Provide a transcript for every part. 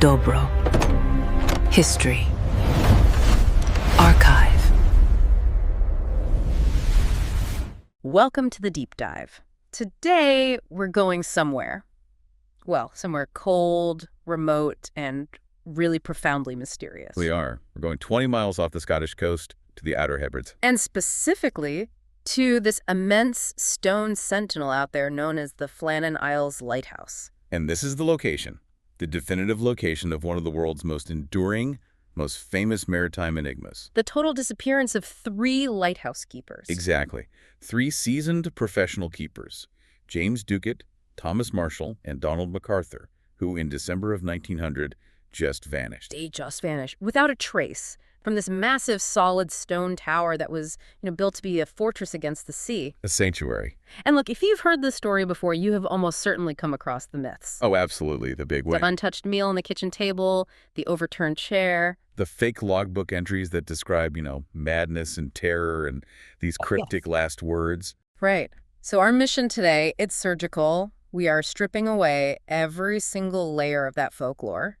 Dobro. History. Archive. Welcome to the deep dive. Today, we're going somewhere. Well, somewhere cold, remote, and really profoundly mysterious. We are. We're going 20 miles off the Scottish coast to the Outer Hebrides. And specifically to this immense stone sentinel out there known as the Flannan Isles Lighthouse. And this is the location, the definitive location of one of the world's most enduring, most famous maritime enigmas. The total disappearance of 3 lighthouse keepers. Exactly. 3 seasoned professional keepers, James Ducat, Thomas Marshall, and Donald MacArthur, who in December of 1900 just vanished. They just vanished, without a trace, from this massive solid stone tower that was, built to be a fortress against the sea. A sanctuary. And look, if you've heard this story before, you have almost certainly come across the myths. Oh, absolutely. The big The wing. untouched meal on the kitchen table, the overturned chair. The fake logbook entries that describe, madness and terror and these cryptic last words. Right. So our mission today, it's surgical. We are stripping away every single layer of that folklore.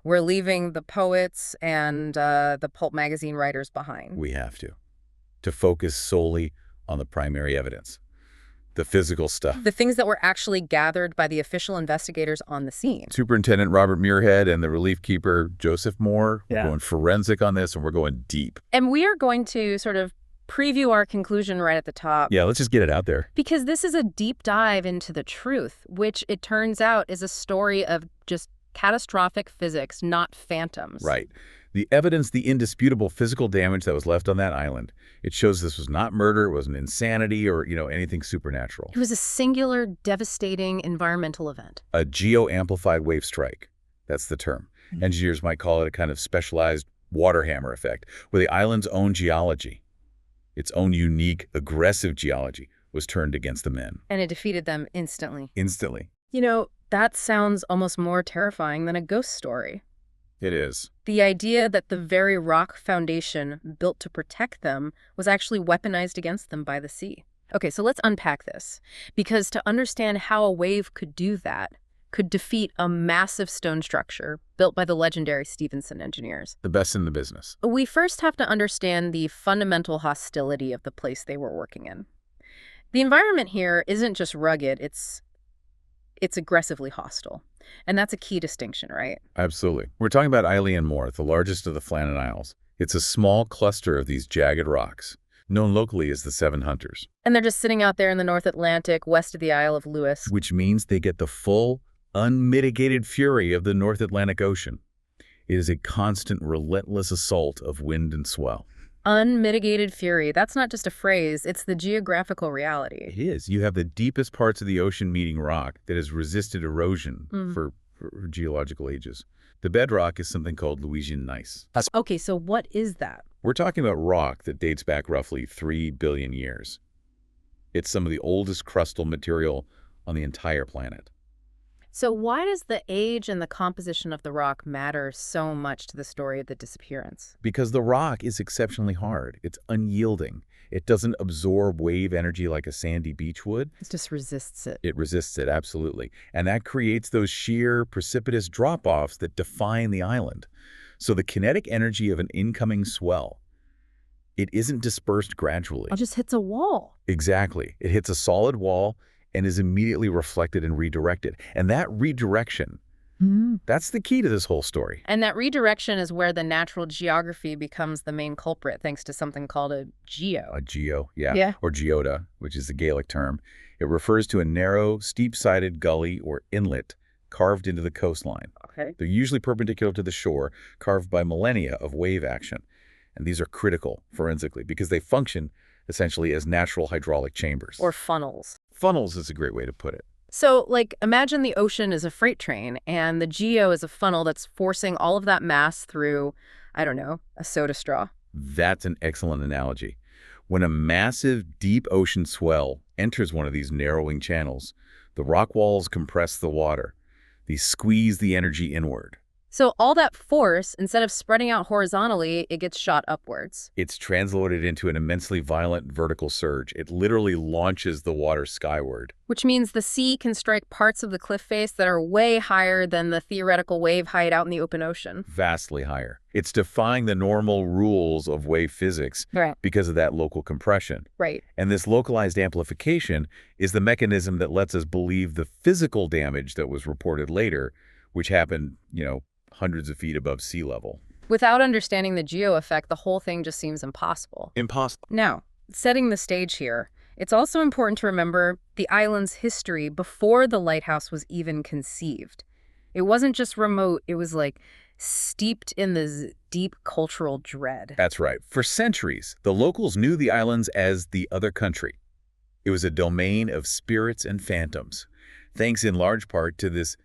We're leaving the poets and the pulp magazine writers behind. We have to focus solely on the primary evidence, the physical stuff. The things that were actually gathered by the official investigators on the scene. Superintendent Robert Muirhead and the relief keeper Joseph Moore. We're going forensic on this, and we're going deep. And we are going to sort of preview our conclusion right at the top. Yeah, let's just get it out there. Because this is a deep dive into the truth, which it turns out is a story of just catastrophic physics, not phantoms. Right. The evidence, the indisputable physical damage that was left on that island, it shows this was not murder, it wasn't insanity or, anything supernatural. It was a singular, devastating environmental event. A geo-amplified wave strike. That's the term. Engineers might call it a kind of specialized water hammer effect, where the island's own geology, its own unique, aggressive geology, was turned against the men. And it defeated them instantly. Instantly. That sounds almost more terrifying than a ghost story. It is. The idea that the very rock foundation built to protect them was actually weaponized against them by the sea. Okay, so let's unpack this. Because to understand how a wave could do that, could defeat a massive stone structure built by the legendary Stephenson engineers, The best in the business. we first have to understand the fundamental hostility of the place they were working in. The environment here isn't just rugged, it's aggressively hostile. And that's a key distinction, right? Absolutely. We're talking about Eilean Moor, the largest of the Flannan Isles. It's a small cluster of these jagged rocks, known locally as the Seven Hunters. And they're just sitting out there in the North Atlantic, west of the Isle of Lewis. Which means they get the full, unmitigated fury of the North Atlantic Ocean. It is a constant, relentless assault of wind and swell. Unmitigated fury. That's not just a phrase, it's the geographical reality. It is. You have the deepest parts of the ocean meeting rock that has resisted erosion for geological ages. The bedrock is something called Louisian gneiss. Okay, so what is that? We're talking about rock that dates back roughly 3 billion years. It's some of the oldest crustal material on the entire planet. So why does the age and the composition of the rock matter so much to the story of the disappearance? Because the rock is exceptionally hard. It's unyielding. It doesn't absorb wave energy like a sandy beach would. It just resists it. It resists it, absolutely. And that creates those sheer, precipitous drop-offs that define the island. So the kinetic energy of an incoming swell, it isn't dispersed gradually. It just hits a wall. Exactly. It hits a solid wall and is immediately reflected and redirected. And that redirection, that's the key to this whole story. And that redirection is where the natural geography becomes the main culprit, thanks to something called a geo. A geo, yeah. Or geoda, which is the Gaelic term. It refers to a narrow, steep-sided gully or inlet carved into the coastline. Okay. They're usually perpendicular to the shore, carved by millennia of wave action. And these are critical forensically because they function essentially as natural hydraulic chambers. Or funnels. Funnels is a great way to put it. So, imagine the ocean is a freight train, and the geo is a funnel that's forcing all of that mass through, I don't know, a soda straw. That's an excellent analogy. When a massive, deep ocean swell enters one of these narrowing channels, the rock walls compress the water. These squeeze the energy inward. So all that force, instead of spreading out horizontally, it gets shot upwards. It's translated into an immensely violent vertical surge. It literally launches the water skyward. Which means the sea can strike parts of the cliff face that are way higher than the theoretical wave height out in the open ocean. Vastly higher. It's defying the normal rules of wave physics because of that local compression. Right. And this localized amplification is the mechanism that lets us believe the physical damage that was reported later, which happened, hundreds of feet above sea level. Without understanding the geo effect, the whole thing just seems impossible. Impossible. Now, setting the stage here, it's also important to remember the island's history before the lighthouse was even conceived. It wasn't just remote, it was steeped in this deep cultural dread. That's right. For centuries, the locals knew the islands as the other country. It was a domain of spirits and phantoms, thanks in large part to this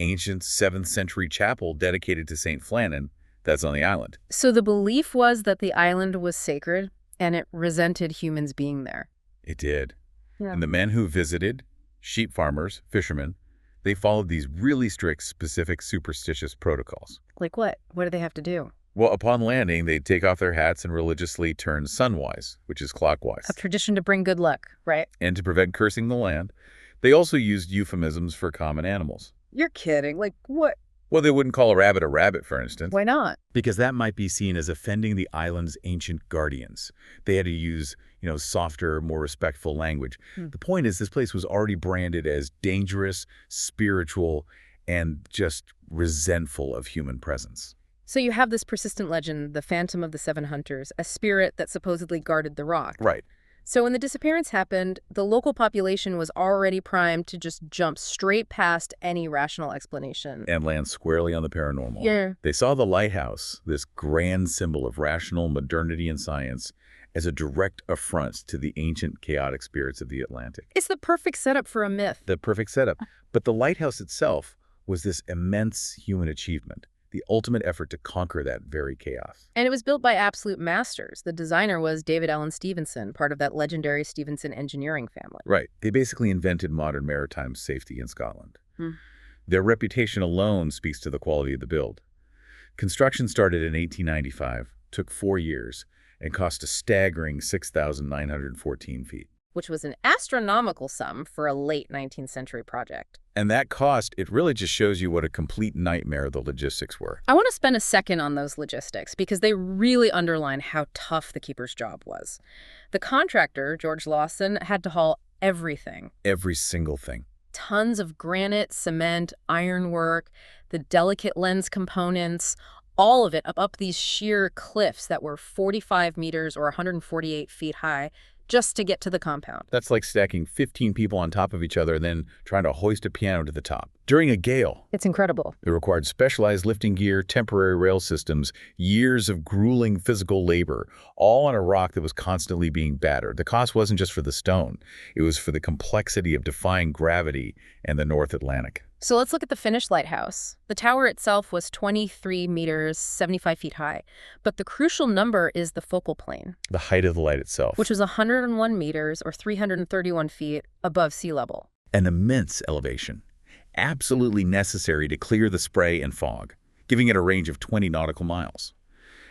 ancient 7th century chapel dedicated to St. Flannan that's on the island. So the belief was that the island was sacred and it resented humans being there. It did. Yeah. And the men who visited, sheep farmers, fishermen, they followed these really strict, specific, superstitious protocols. Like what? What do they have to do? Well, upon landing, they'd take off their hats and religiously turn sunwise, which is clockwise. A tradition to bring good luck, right? And to prevent cursing the land, they also used euphemisms for common animals. You're kidding. Like what? Well, they wouldn't call a rabbit, for instance. Why not? Because that might be seen as offending the island's ancient guardians. They had to use, softer, more respectful language. The point is, this place was already branded as dangerous, spiritual, and just resentful of human presence. So you have this persistent legend, the Phantom of the Seven Hunters, a spirit that supposedly guarded the rock. Right. So when the disappearance happened, the local population was already primed to just jump straight past any rational explanation. And land squarely on the paranormal. Yeah. They saw the lighthouse, this grand symbol of rational modernity and science, as a direct affront to the ancient chaotic spirits of the Atlantic. It's the perfect setup for a myth. The perfect setup. But the lighthouse itself was this immense human achievement, the ultimate effort to conquer that very chaos. And it was built by absolute masters. The designer was David Allen Stevenson, part of that legendary Stevenson engineering family. Right. They basically invented modern maritime safety in Scotland. Their reputation alone speaks to the quality of the build. Construction started in 1895, took 4 years, and cost a staggering 6,914 feet. Which was an astronomical sum for a late 19th century project. And that cost, it really just shows you what a complete nightmare the logistics were. I want to spend a second on those logistics because they really underline how tough the keeper's job was. The contractor, George Lawson, had to haul everything. Every single thing. Tons of granite, cement, ironwork, the delicate lens components, all of it up these sheer cliffs that were 45 meters or 148 feet high, just to get to the compound. That's like stacking 15 people on top of each other and then trying to hoist a piano to the top. During a gale. It's incredible. It required specialized lifting gear, temporary rail systems, years of grueling physical labor, all on a rock that was constantly being battered. The cost wasn't just for the stone. It was for the complexity of defying gravity and the North Atlantic. So let's look at the finished lighthouse. The tower itself was 23 meters, 75 feet high. But the crucial number is the focal plane. The height of the light itself. Which was 101 meters or 331 feet above sea level. An immense elevation. Absolutely necessary to clear the spray and fog, giving it a range of 20 nautical miles.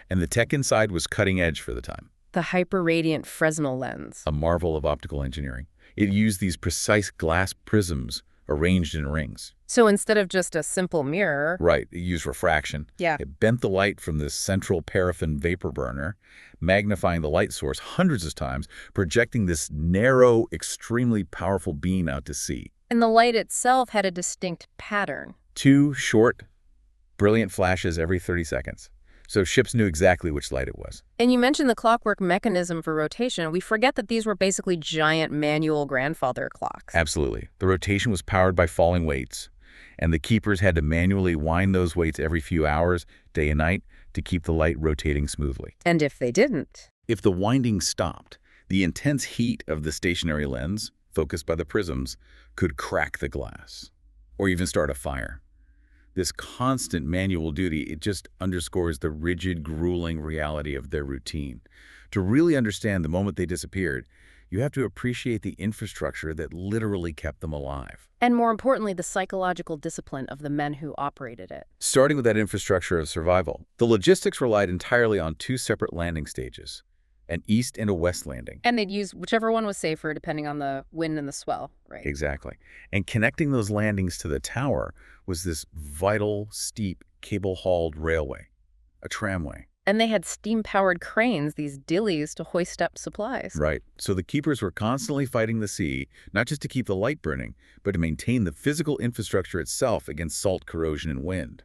And the tech inside was cutting edge for the time. The hyper-radiant Fresnel lens. A marvel of optical engineering. It used these precise glass prisms arranged in rings. So instead of just a simple mirror... Right, it used refraction. Yeah. It bent the light from this central paraffin vapor burner, magnifying the light source hundreds of times, projecting this narrow, extremely powerful beam out to sea. And the light itself had a distinct pattern. 2 short, brilliant flashes every 30 seconds. So ships knew exactly which light it was. And you mentioned the clockwork mechanism for rotation. We forget that these were basically giant manual grandfather clocks. Absolutely. The rotation was powered by falling weights, and the keepers had to manually wind those weights every few hours, day and night, to keep the light rotating smoothly. And if they didn't? If the winding stopped, the intense heat of the stationary lens, focused by the prisms, could crack the glass, or even start a fire. This constant manual duty, it just underscores the rigid, grueling reality of their routine. To really understand the moment they disappeared, You have to appreciate the infrastructure that literally kept them alive. And more importantly, the psychological discipline of the men who operated it. Starting with that infrastructure of survival, the logistics relied entirely on two separate landing stages, an east and a west landing. And they'd use whichever one was safer depending on the wind and the swell, right? Exactly. And connecting those landings to the tower was this vital, steep, cable-hauled railway, a tramway. And they had steam-powered cranes, these dillies, to hoist up supplies. Right. So the keepers were constantly fighting the sea, not just to keep the light burning, but to maintain the physical infrastructure itself against salt, corrosion, and wind.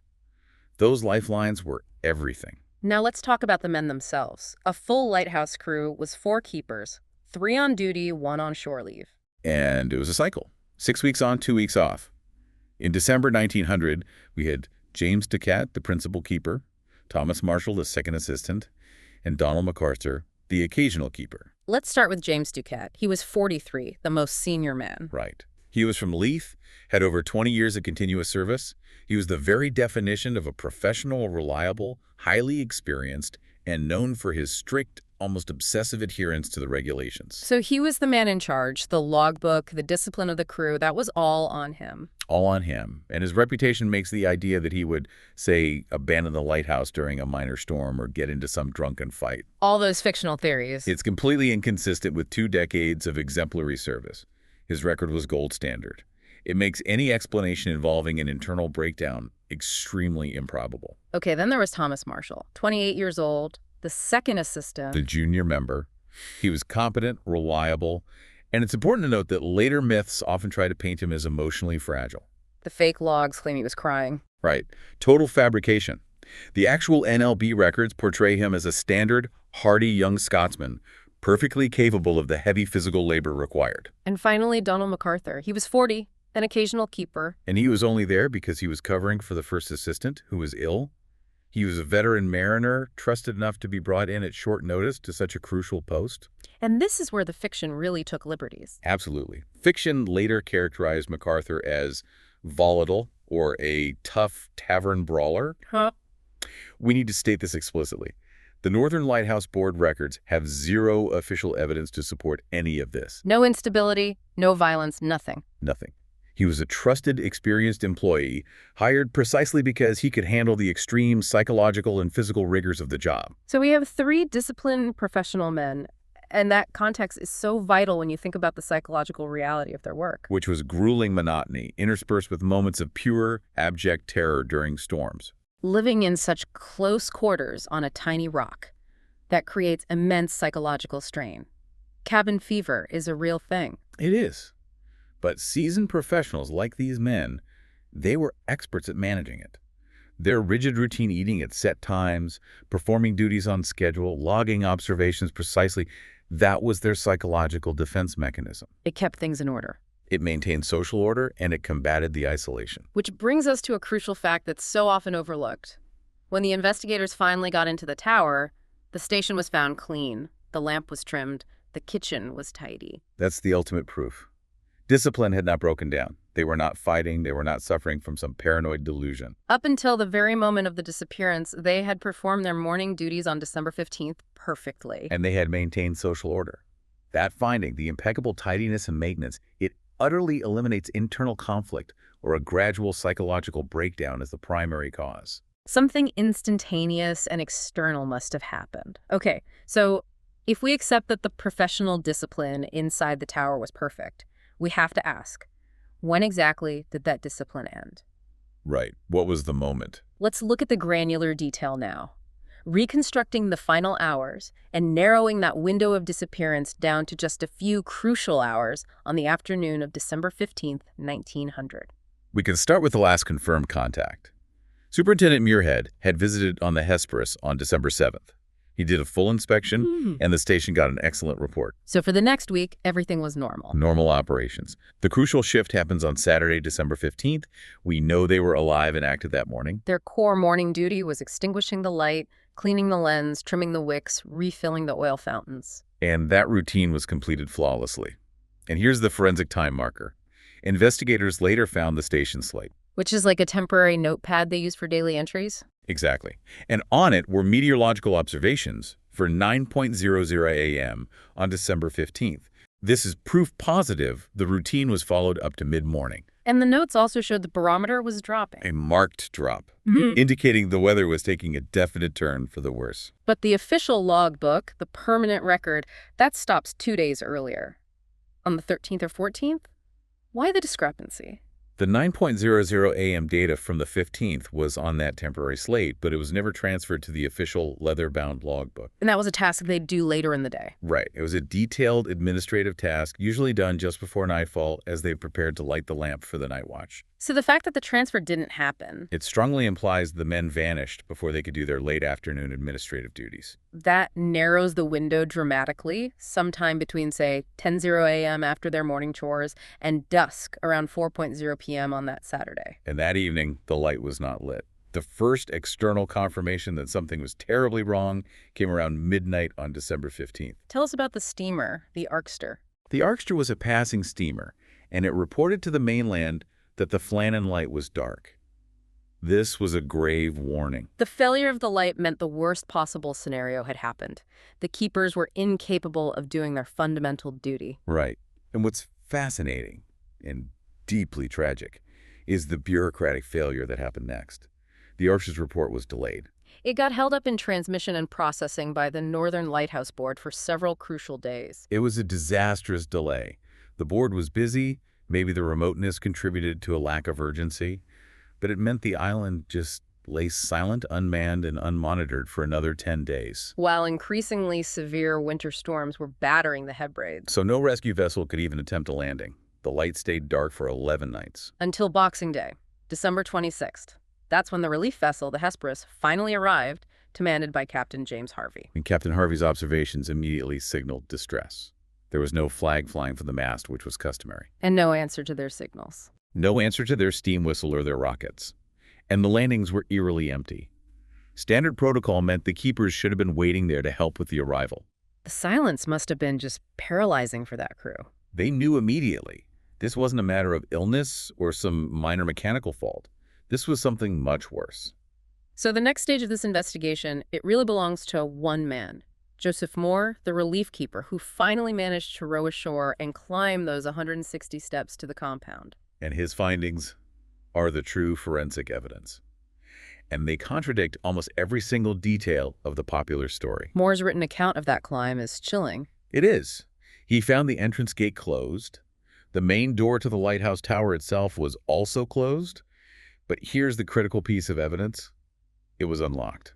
Those lifelines were everything. Now let's talk about the men themselves. A full lighthouse crew was 4 keepers, 3 on duty, 1 on shore leave. And it was a cycle. 6 weeks on, 2 weeks off. In December 1900, we had James 𝐏𝐿𝐃, the principal keeper, Thomas Marshall, the second assistant, and Donald MacArthur, the occasional keeper. Let's start with James 𝐏𝐿𝐃. He was 43, the most senior man. Right. He was from Leith, had over 20 years of continuous service. He was the very definition of a professional, reliable, highly experienced, and known for his strict, almost obsessive adherence to the regulations. So he was the man in charge. The logbook, the discipline of the crew, that was all on him. All on him. And his reputation makes the idea that he would, say, abandon the lighthouse during a minor storm or get into some drunken fight. All those fictional theories. It's completely inconsistent with 2 decades of exemplary service. His record was gold standard. It makes any explanation involving an internal breakdown extremely improbable. Okay, then there was Thomas Marshall, 28 years old, the second assistant. The junior member. He was competent, reliable, and it's important to note that later myths often try to paint him as emotionally fragile. The fake logs claim he was crying. Right. Total fabrication. The actual NLB records portray him as a standard, hardy young Scotsman, perfectly capable of the heavy physical labor required. And finally, Donald MacArthur. He was 40, an occasional keeper. And he was only there because he was covering for the first assistant, who was ill. He was a veteran mariner, trusted enough to be brought in at short notice to such a crucial post. And this is where the fiction really took liberties. Absolutely. Fiction later characterized MacArthur as volatile or a tough tavern brawler. Huh? We need to state this explicitly. The Northern Lighthouse Board records have 0 official evidence to support any of this. No instability, no violence, nothing. Nothing. He was a trusted, experienced employee, hired precisely because he could handle the extreme psychological and physical rigors of the job. So we have 3 disciplined professional men, and that context is so vital when you think about the psychological reality of their work. Which was grueling monotony, interspersed with moments of pure, abject terror during storms. Living in such close quarters on a tiny rock, that creates immense psychological strain. Cabin fever is a real thing. It is. But seasoned professionals like these men, they were experts at managing it. Their rigid routine eating at set times, performing duties on schedule, logging observations precisely, that was their psychological defense mechanism. It kept things in order. It maintained social order, and it combated the isolation. Which brings us to a crucial fact that's so often overlooked. When the investigators finally got into the tower, the station was found clean, the lamp was trimmed, the kitchen was tidy. That's the ultimate proof. Discipline had not broken down. They were not fighting. They were not suffering from some paranoid delusion. Up until the very moment of the disappearance, they had performed their morning duties on December 15th perfectly. And they had maintained social order. That finding, the impeccable tidiness and maintenance, it utterly eliminates internal conflict or a gradual psychological breakdown as the primary cause. Something instantaneous and external must have happened. Okay, so if we accept that the professional discipline inside the tower was perfect, we have to ask, when exactly did that discipline end? Right. What was the moment? Let's look at the granular detail now. Reconstructing the final hours and narrowing that window of disappearance down to just a few crucial hours on the afternoon of December 15th, 1900. We can start with the last confirmed contact. Superintendent Muirhead had visited on the Hesperus on December 7th. He did a full inspection, and the station got an excellent report. So for the next week, everything was normal. Normal operations. The crucial shift happens on Saturday, December 15th. We know they were alive and active that morning. Their core morning duty was extinguishing the light, cleaning the lens, trimming the wicks, refilling the oil fountains. And that routine was completed flawlessly. And here's the forensic time marker. Investigators later found the station slate. Which is like a temporary notepad they use for daily entries? Exactly. And on it were meteorological observations for 9:00 a.m. on December 15th. This is proof positive the routine was followed up to mid-morning. And the notes also showed the barometer was dropping. A marked drop, indicating the weather was taking a definite turn for the worse. But the official logbook, the permanent record, that stops 2 days earlier. On the 13th or 14th? Why the discrepancy? The 9:00 a.m. data from the 15th was on that temporary slate, but it was never transferred to the official leather-bound logbook. And that was a task they'd do later in the day. Right. It was a detailed administrative task, usually done just before nightfall as they prepared to light the lamp for the night watch. So the fact that the transfer didn't happen, It strongly implies the men vanished before they could do their late afternoon administrative duties. that narrows the window dramatically, sometime between, say, 10:00 a.m. after their morning chores and dusk around 4:00 p.m. on that Saturday. And that evening, the light was not lit. The first external confirmation that something was terribly wrong came around midnight on December 15th. Tell us about the steamer, the Arkster. The Arkster was a passing steamer, and it reported to the mainland that the Flannan light was dark. This was a grave warning. The failure of the light meant the worst possible scenario had happened. The keepers were incapable of doing their fundamental duty. Right. And what's fascinating and deeply tragic is the bureaucratic failure that happened next. The Arkster's report was delayed. It got held up in transmission and processing by the Northern Lighthouse Board for several crucial days. It was a disastrous delay. The board was busy. Maybe the remoteness contributed to a lack of urgency, but it meant the island just lay silent, unmanned, and unmonitored for another 10 days. While increasingly severe winter storms were battering the Hebrides. So no rescue vessel could even attempt a landing. The light stayed dark for 11 nights. Until Boxing Day, December 26th. That's when the relief vessel, the Hesperus, finally arrived, commanded by Captain James Harvey. And Captain Harvey's observations immediately signaled distress. There was no flag flying from the mast, which was customary. And no answer to their signals. No answer to their steam whistle or their rockets. And the landings were eerily empty. Standard protocol meant the keepers should have been waiting there to help with the arrival. The silence must have been just paralyzing for that crew. They knew immediately. This wasn't a matter of illness or some minor mechanical fault. This was something much worse. So the next stage of this investigation, it really belongs to one man. Joseph Moore, the relief keeper, who finally managed to row ashore and climb those 160 steps to the compound. And his findings are the true forensic evidence. And they contradict almost every single detail of the popular story. Moore's written account of that climb is chilling. It is. He found the entrance gate closed. The main door to the lighthouse tower itself was also closed. But here's the critical piece of evidence. It was unlocked.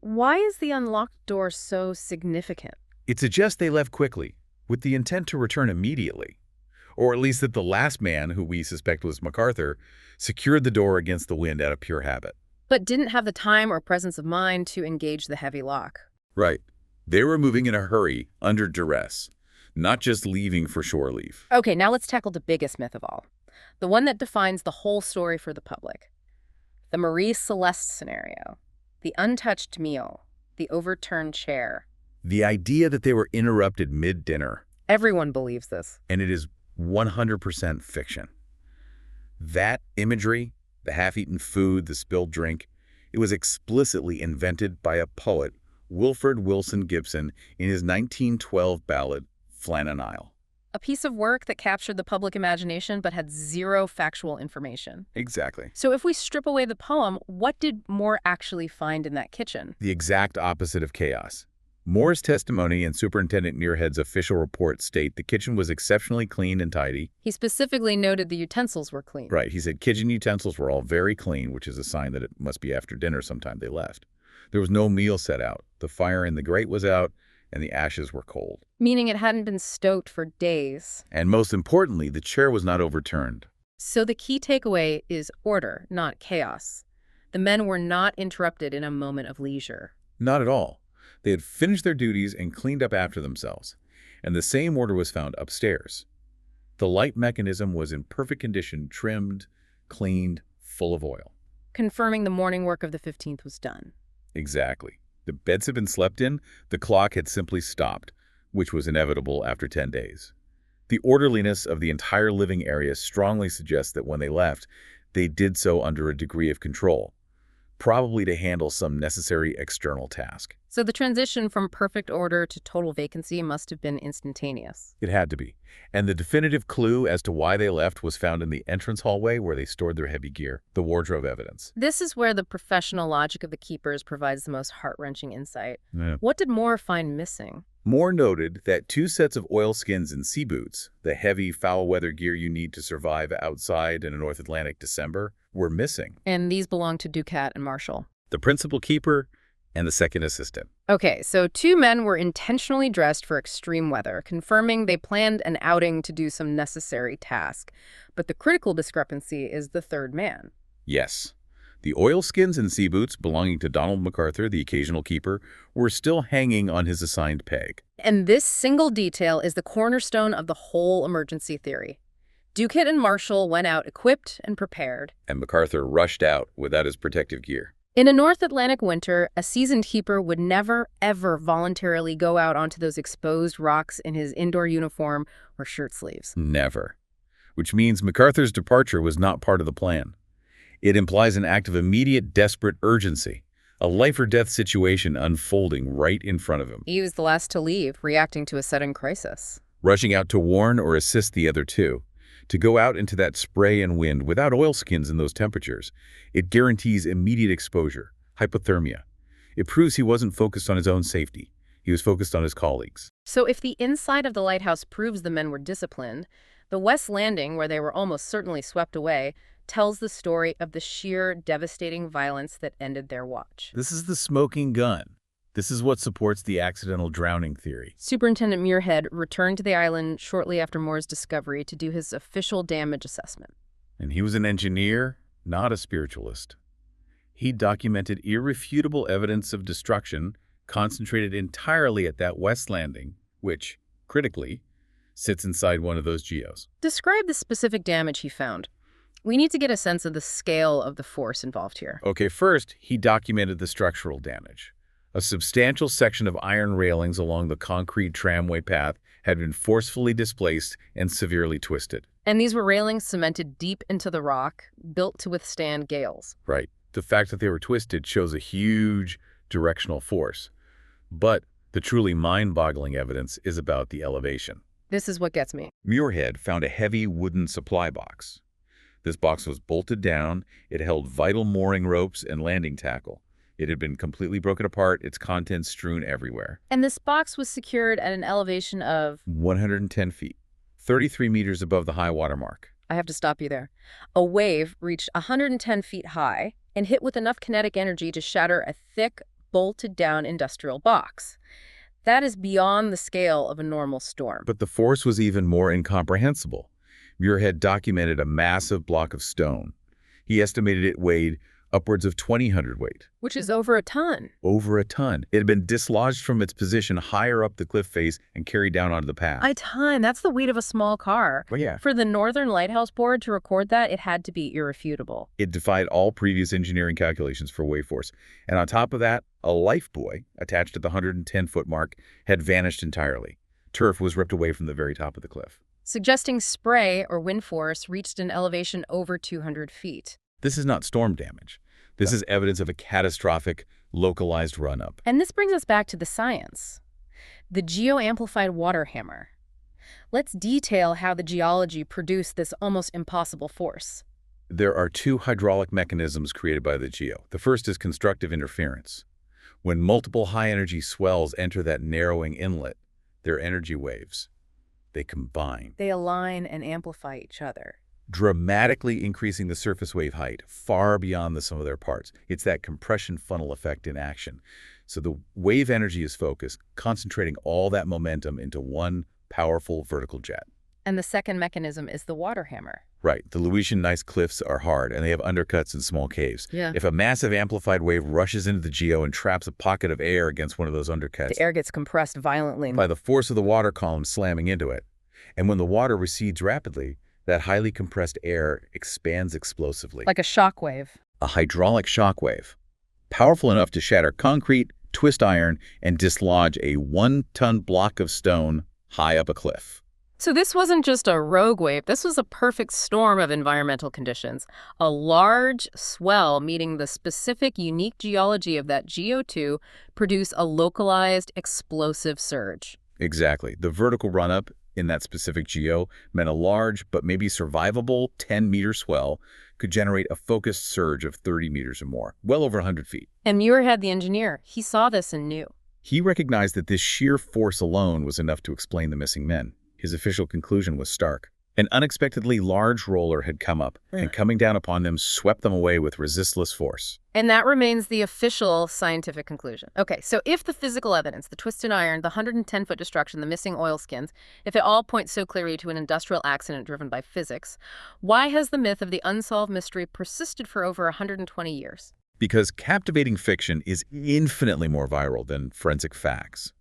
Why is the unlocked door so significant? It suggests they left quickly, with the intent to return immediately. Or at least that the last man, who we suspect was MacArthur, secured the door against the wind out of pure habit. But didn't have the time or presence of mind to engage the heavy lock. Right. They were moving in a hurry, under duress, not just leaving for shore leave. Okay, now let's tackle the biggest myth of all. The one that defines the whole story for the public. The Marie Celeste scenario. The untouched meal. The overturned chair. The idea that they were interrupted mid-dinner. Everyone believes this. And it is 100% fiction. That imagery, the half-eaten food, the spilled drink, it was explicitly invented by a poet, Wilfred Wilson Gibson, in his 1912 ballad, Flannan. A piece of work that captured the public imagination but had zero factual information. Exactly. So if we strip away the poem, what did Moore actually find in that kitchen? The exact opposite of chaos. Moore's testimony and Superintendent Muirhead's official report state the kitchen was exceptionally clean and tidy. He specifically noted the utensils were clean. Right. He said kitchen utensils were all very clean, which is a sign that it must be after dinner sometime they left. There was no meal set out. The fire in the grate was out, and the ashes were cold. Meaning it hadn't been stoked for days. And most importantly, the chair was not overturned. So the key takeaway is order, not chaos. The men were not interrupted in a moment of leisure. Not at all. They had finished their duties and cleaned up after themselves. And the same order was found upstairs. The light mechanism was in perfect condition, trimmed, cleaned, full of oil. Confirming the morning work of the 15th was done. Exactly. The beds had been slept in, the clock had simply stopped, which was inevitable after 10 days. The orderliness of the entire living area strongly suggests that when they left, they did so under a degree of control. probably to handle some necessary external task. So the transition from perfect order to total vacancy must have been instantaneous. It had to be. And the definitive clue as to why they left was found in the entrance hallway where they stored their heavy gear, the wardrobe evidence. This is where the professional logic of the keepers provides the most heart-wrenching insight. Yeah. What did Moore find missing? Moore noted that 2 sets of oilskins and sea boots, the heavy foul-weather gear you need to survive outside in a North Atlantic December, were missing. And these belonged to 𝐏𝐏𝐃 and Marshall. The principal keeper and the second assistant. Okay, so 2 men were intentionally dressed for extreme weather, confirming they planned an outing to do some necessary task. But the critical discrepancy is the 3rd man. Yes. The oilskins and sea boots belonging to Donald MacArthur, the occasional keeper, were still hanging on his assigned peg. And this single detail is the cornerstone of the whole emergency theory. 𝐏𝐏𝐃 and Marshall went out equipped and prepared. And MacArthur rushed out without his protective gear. In a North Atlantic winter, a seasoned keeper would never, ever voluntarily go out onto those exposed rocks in his indoor uniform or shirt sleeves. Never. Which means MacArthur's departure was not part of the plan. It implies an act of immediate, desperate urgency, a life-or-death situation unfolding right in front of him. He was the last to leave, reacting to a sudden crisis. Rushing out to warn or assist the other 2. To go out into that spray and wind without oilskins in those temperatures, it guarantees immediate exposure, hypothermia. It proves he wasn't focused on his own safety. He was focused on his colleagues. So if the inside of the lighthouse proves the men were disciplined, the West Landing, where they were almost certainly swept away, tells the story of the sheer, devastating violence that ended their watch. This is the smoking gun. This is what supports the accidental drowning theory. Superintendent Muirhead returned to the island shortly after Moore's discovery to do his official damage assessment. And he was an engineer, not a spiritualist. He documented irrefutable evidence of destruction concentrated entirely at that West Landing, which, critically, sits inside one of those geos. Describe the specific damage he found. We need to get a sense of the scale of the force involved here. Okay, first, he documented the structural damage. A substantial section of iron railings along the concrete tramway path had been forcefully displaced and severely twisted. And these were railings cemented deep into the rock, built to withstand gales. Right. The fact that they were twisted shows a huge directional force. But the truly mind-boggling evidence is about the elevation. This is what gets me. Muirhead found a heavy wooden supply box. This box was bolted down. It held vital mooring ropes and landing tackle. It had been completely broken apart, its contents strewn everywhere. And this box was secured at an elevation of 110 feet, 33 meters above the high water mark. I have to stop you there. A wave reached 110 feet high and hit with enough kinetic energy to shatter a thick, bolted-down industrial box. That is beyond the scale of a normal storm. But the force was even more incomprehensible. Muirhead documented a massive block of stone. He estimated it weighed upwards of 20 hundredweight. Which is over a ton. Over a ton. It had been dislodged from its position higher up the cliff face and carried down onto the path. A ton. That's the weight of a small car. Well, yeah. For the Northern Lighthouse Board to record that, it had to be irrefutable. It defied all previous engineering calculations for wave force. And on top of that, a life buoy attached at the 110-foot mark had vanished entirely. Turf was ripped away from the very top of the cliff. Suggesting spray or wind force reached an elevation over 200 feet. This is not storm damage. This is evidence of a catastrophic, localized run-up. And this brings us back to the science. The geo-amplified water hammer. Let's detail how the geology produced this almost impossible force. There are 2 hydraulic mechanisms created by the geo. The first is constructive interference. When multiple high-energy swells enter that narrowing inlet, they're energy waves. They combine. They align and amplify each other, dramatically increasing the surface wave height far beyond the sum of their parts. It's that compression funnel effect in action. So the wave energy is focused, concentrating all that momentum into one powerful vertical jet. And the second mechanism is the water hammer. Right. The Aleutian gneiss cliffs are hard, and they have undercuts and small caves. Yeah. If a massive amplified wave rushes into the geo and traps a pocket of air against one of those undercuts, the air gets compressed violently by the force of the water column slamming into it. And when the water recedes rapidly, that highly compressed air expands explosively. Like a shock wave. A hydraulic shock wave. Powerful enough to shatter concrete, twist iron, and dislodge a 1-ton block of stone high up a cliff. So this wasn't just a rogue wave, this was a perfect storm of environmental conditions. A large swell meeting the specific unique geology of that GO2 produced a localized explosive surge. Exactly. The vertical run-up in that specific geo meant a large but maybe survivable 10-meter swell could generate a focused surge of 30 meters or more, well over 100 feet. And Muirhead, the engineer, he saw this and knew. He recognized that this sheer force alone was enough to explain the missing men. His official conclusion was stark. An unexpectedly large roller had come up, and coming down upon them swept them away with resistless force. And that remains the official scientific conclusion. Okay, so if the physical evidence, the twisted iron, the 110-foot destruction, the missing oilskins, if it all points so clearly to an industrial accident driven by physics, why has the myth of the unsolved mystery persisted for over 120 years? Because captivating fiction is infinitely more viral than forensic facts.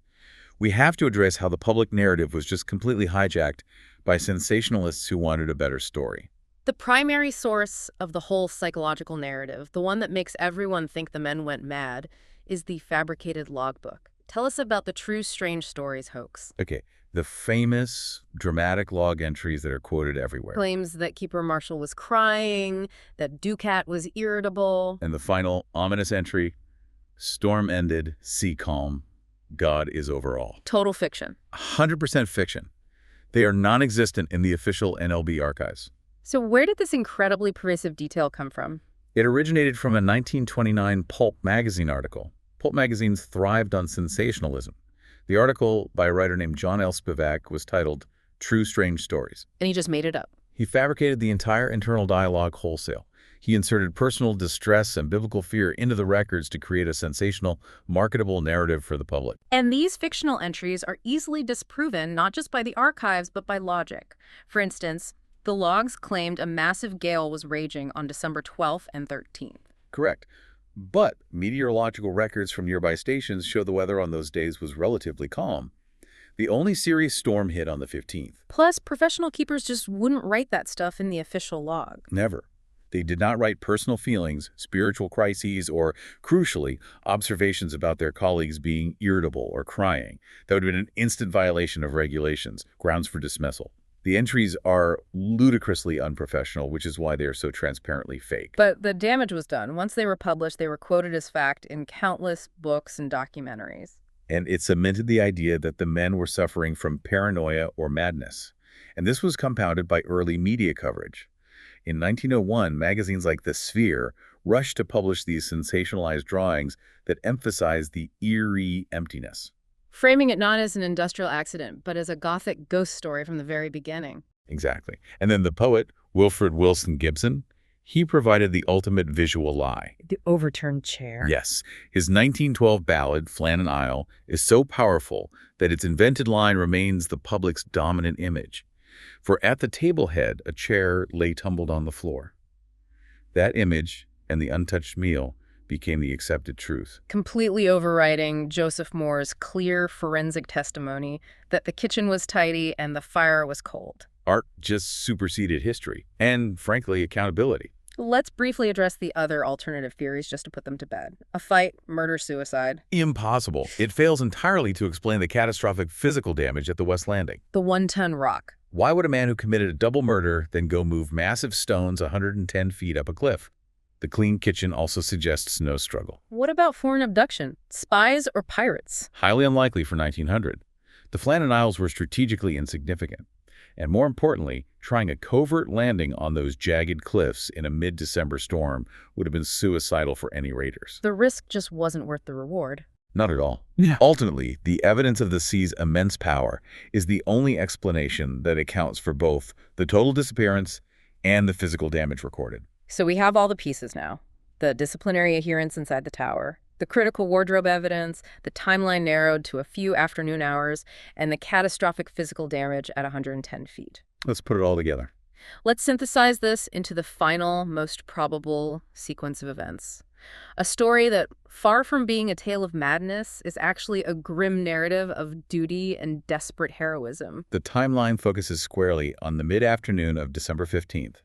We have to address how the public narrative was just completely hijacked by sensationalists who wanted a better story. The primary source of the whole psychological narrative, the one that makes everyone think the men went mad, is the fabricated logbook. Tell us about the true strange stories hoax. Okay, the famous dramatic log entries that are quoted everywhere. Claims that Keeper Marshall was crying, that Ducat was irritable. And the final ominous entry, storm ended, sea calm, God is over all. Total fiction. 100% fiction. They are non-existent in the official NLB archives. So where did this incredibly pervasive detail come from? It originated from a 1929 Pulp magazine article. Pulp magazines thrived on sensationalism. The article by a writer named John L. Spivak was titled True Strange Stories. And he just made it up. He fabricated the entire internal dialogue wholesale. He inserted personal distress and biblical fear into the records to create a sensational, marketable narrative for the public. And these fictional entries are easily disproven not just by the archives, but by logic. For instance, the logs claimed a massive gale was raging on December 12th and 13th. Correct. But meteorological records from nearby stations show the weather on those days was relatively calm. The only serious storm hit on the 15th. Plus, professional keepers just wouldn't write that stuff in the official log. Never. They did not write personal feelings, spiritual crises, or, crucially, observations about their colleagues being irritable or crying. That would have been an instant violation of regulations, grounds for dismissal. The entries are ludicrously unprofessional, which is why they are so transparently fake. But the damage was done. Once they were published, they were quoted as fact in countless books and documentaries. And it cemented the idea that the men were suffering from paranoia or madness. And this was compounded by early media coverage. In 1901, magazines like The Sphere rushed to publish these sensationalized drawings that emphasized the eerie emptiness. Framing it not as an industrial accident, but as a Gothic ghost story from the very beginning. Exactly. And then the poet, Wilfred Wilson Gibson, he provided the ultimate visual lie. The overturned chair. Yes. His 1912 ballad, Flannan, is so powerful that its invented line remains the public's dominant image. For at the table head, a chair lay tumbled on the floor. That image and the untouched meal became the accepted truth. Completely overriding Joseph Moore's clear forensic testimony that the kitchen was tidy and the fire was cold. Art just superseded history and, frankly, accountability. Let's briefly address the other alternative theories just to put them to bed. A fight, murder, suicide. Impossible. It fails entirely to explain the catastrophic physical damage at the West Landing. The one-ton rock. Why would a man who committed a double murder then go move massive stones 110 feet up a cliff? The clean kitchen also suggests no struggle. What about foreign abduction? Spies or pirates? Highly unlikely for 1900. The Flannan Isles were strategically insignificant. And more importantly, trying a covert landing on those jagged cliffs in a mid-December storm would have been suicidal for any raiders. The risk just wasn't worth the reward. Not at all. Yeah. Ultimately, the evidence of the sea's immense power is the only explanation that accounts for both the total disappearance and the physical damage recorded. So we have all the pieces now. The disciplinary adherence inside the tower, the critical wardrobe evidence, the timeline narrowed to a few afternoon hours, and the catastrophic physical damage at 110 feet. Let's put it all together. Let's synthesize this into the final, most probable sequence of events. A story that, far from being a tale of madness, is actually a grim narrative of duty and desperate heroism. The timeline focuses squarely on the mid-afternoon of December 15th,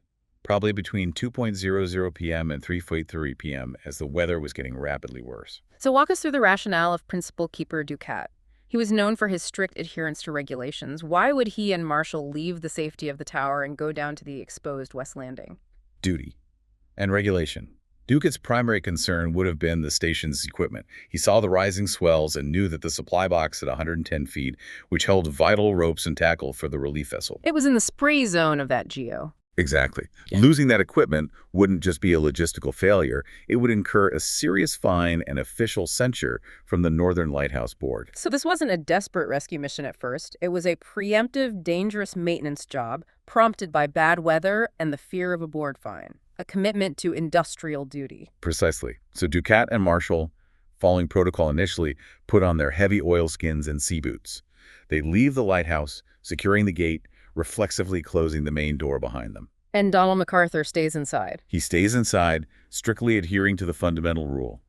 probably between 2:00 p.m. and 3:43 p.m. as the weather was getting rapidly worse. So walk us through the rationale of Principal Keeper Ducat. He was known for his strict adherence to regulations. Why would he and Marshall leave the safety of the tower and go down to the exposed West Landing? Duty and regulation. Dukett's primary concern would have been the station's equipment. He saw the rising swells and knew that the supply box at 110 feet, which held vital ropes and tackle for the relief vessel. It was in the spray zone of that geo. Exactly. Losing that equipment wouldn't just be a logistical failure. It would incur a serious fine and official censure from the Northern Lighthouse Board. So this wasn't a desperate rescue mission at first. It was a preemptive, dangerous maintenance job prompted by bad weather and the fear of a board fine. A commitment to industrial duty. Precisely. So Duquette and Marshall, following protocol initially, put on their heavy oilskins and sea boots. They leave the lighthouse, securing the gate, reflexively closing the main door behind them. And Donald MacArthur stays inside. He stays inside, strictly adhering to the fundamental rule.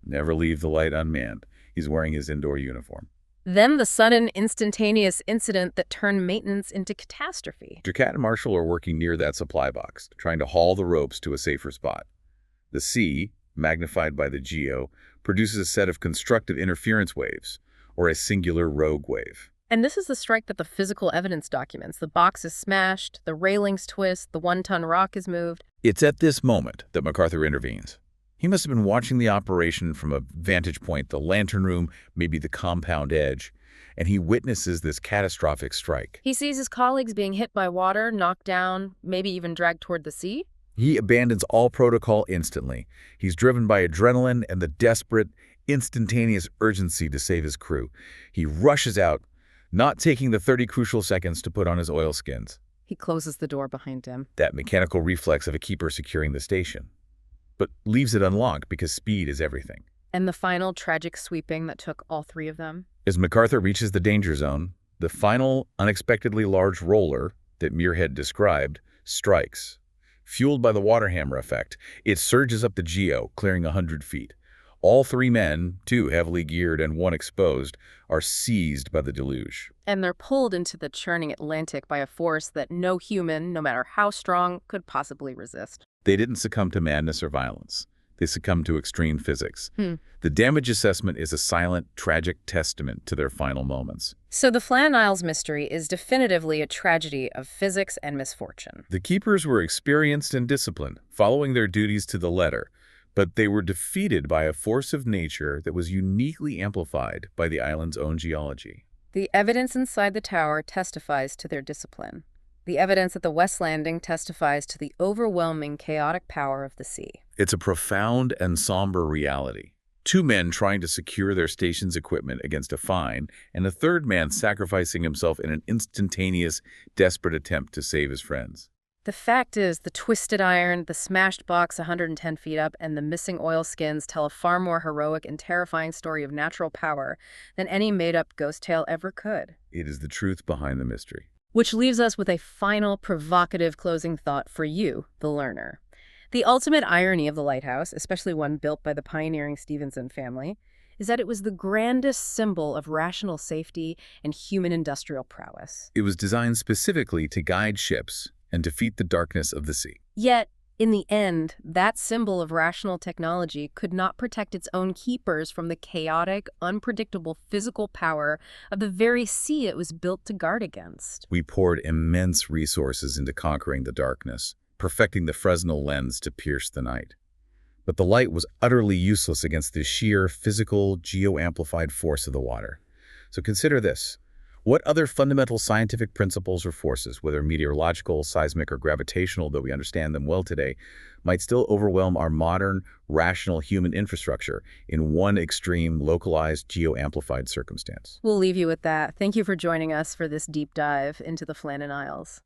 Never leave the light unmanned. He's wearing his indoor uniform. Then the sudden, instantaneous incident that turned maintenance into catastrophe. Duquette and Marshall are working near that supply box, trying to haul the ropes to a safer spot. The sea, magnified by the geo, produces a set of constructive interference waves, or a singular rogue wave. And this is the strike that the physical evidence documents. The box is smashed, the railings twist, the one-ton rock is moved. It's at this moment that MacArthur intervenes. He must have been watching the operation from a vantage point, the lantern room, maybe the compound edge, and he witnesses this catastrophic strike. He sees his colleagues being hit by water, knocked down, maybe even dragged toward the sea. He abandons all protocol instantly. He's driven by adrenaline and the desperate, instantaneous urgency to save his crew. He rushes out, not taking the 30 crucial seconds to put on his oilskins. He closes the door behind him. That mechanical reflex of a keeper securing the station, but leaves it unlocked because speed is everything. And the final tragic sweeping that took all three of them. As MacArthur reaches the danger zone, the final unexpectedly large roller that Muirhead described strikes. Fueled by the water hammer effect, it surges up the geo, clearing 100 feet. All three men, two heavily geared and one exposed, are seized by the deluge. And they're pulled into the churning Atlantic by a force that no human, no matter how strong, could possibly resist. They didn't succumb to madness or violence. They succumbed to extreme physics. The damage assessment is a silent, tragic testament to their final moments. So the Flannan Isles mystery is definitively a tragedy of physics and misfortune. The keepers were experienced and disciplined, following their duties to the letter, but they were defeated by a force of nature that was uniquely amplified by the island's own geology. The evidence inside the tower testifies to their discipline. The evidence at the West Landing testifies to the overwhelming chaotic power of the sea. It's a profound and somber reality. Two men trying to secure their station's equipment against a fine, and a third man sacrificing himself in an instantaneous, desperate attempt to save his friends. The fact is, the twisted iron, the smashed box 110 feet up, and the missing oilskins tell a far more heroic and terrifying story of natural power than any made-up ghost tale ever could. It is the truth behind the mystery. Which leaves us with a final, provocative closing thought for you, the learner. The ultimate irony of the lighthouse, especially one built by the pioneering Stevenson family, is that it was the grandest symbol of rational safety and human industrial prowess. It was designed specifically to guide ships and defeat the darkness of the sea. Yet, in the end, that symbol of rational technology could not protect its own keepers from the chaotic, unpredictable physical power of the very sea it was built to guard against. We poured immense resources into conquering the darkness, perfecting the Fresnel lens to pierce the night. But the light was utterly useless against the sheer physical, geo-amplified force of the water. So consider this. What other fundamental scientific principles or forces, whether meteorological, seismic, or gravitational, though we understand them well today, might still overwhelm our modern, rational human infrastructure in one extreme, localized, geo-amplified circumstance? We'll leave you with that. Thank you for joining us for this deep dive into the Flannan Isles.